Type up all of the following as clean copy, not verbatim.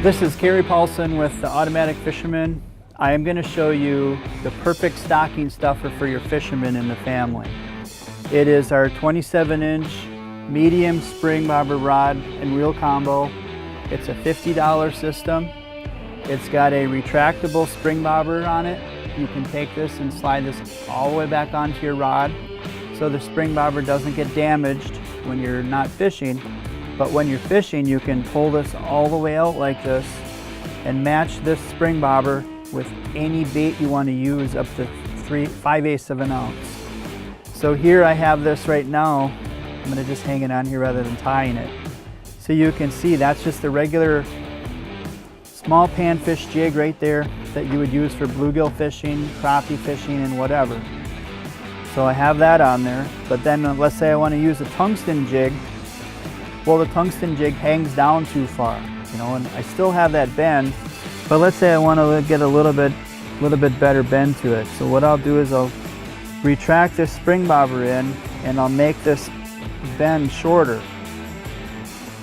This is Kerry with the Automatic Fisherman. I am going to show you the perfect stocking stuffer for your fisherman in the family. It is our 27-inch medium spring bobber rod and reel combo. It's a $50 system. It's got a retractable spring bobber on it. You can take this and slide this all the way back onto your rod so the spring bobber doesn't get damaged when you're not fishing. But when you're fishing, you can pull this all the way out like this and match this spring bobber with any bait you want to use up to 5/8 of an ounce. So here I have this right now. I'm going to just hang it on here rather than tying it. So you can see that's just a regular small panfish jig right there that you would use for bluegill fishing, crappie fishing, and whatever. So I have that on there, but then let's say I want to use a tungsten jig. Well, the tungsten jig hangs down too far, you know, and I still have that bend, but let's say I want to get a little bit better bend to it. So what I'll do is I'll retract this spring bobber in and I'll make this bend shorter,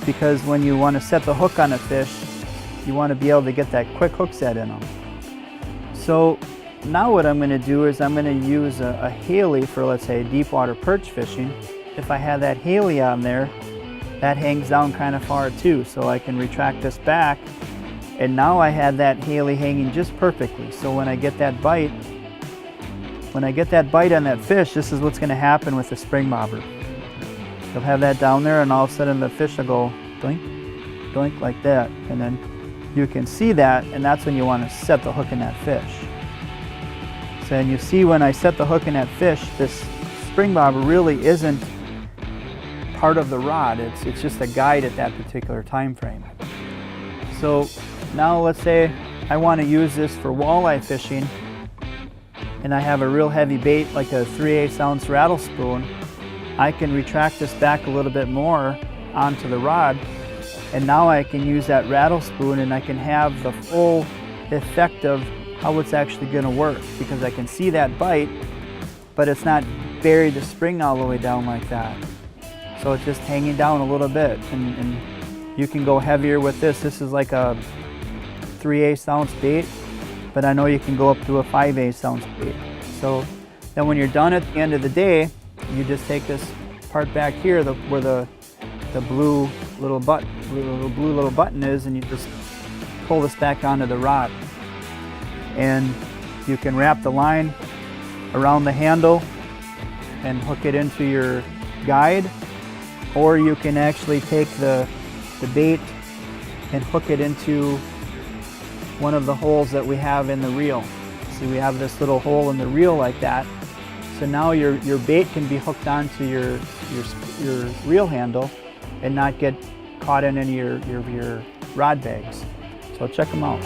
because when you want to set the hook on a fish, you want to be able to get that quick hook set in them. So now what I'm going to do is I'm going to use a Haley for, let's say, deep water perch fishing. If I have that Haley on there, that hangs down kind of far too, so I can retract this back, and now I have that Haley hanging just perfectly. So when I get that bite on that fish, this is what's going to happen with the spring bobber. You'll have that down there, and all of a sudden the fish will go doink, doink like that, and then you can see that, and that's when you want to set the hook in that fish. So, and you see when I set the hook in that fish, this spring bobber really isn't part of the rod. It's just a guide at that particular time frame. So now let's say I want to use this for walleye fishing, and I have a real heavy bait like a 3/8 ounce rattle spoon. I can retract this back a little bit more onto the rod, and now I can use that rattle spoon and I can have the full effect of how it's actually going to work, because I can see that bite, but it's not buried the spring all the way down like that. So it's just hanging down a little bit, and you can go heavier with this. This is like a 3/8 ounce bait, but I know you can go up to a 5/8 ounce bait. So then when you're done at the end of the day, you just take this part back here where the blue little button is, and you just pull this back onto the rod. And you can wrap the line around the handle and hook it into your guide, or you can actually take the bait and hook it into one of the holes that we have in the reel. See, we have this little hole in the reel like that. So now your bait can be hooked onto your reel handle and not get caught in any of your rod bags. So check them out.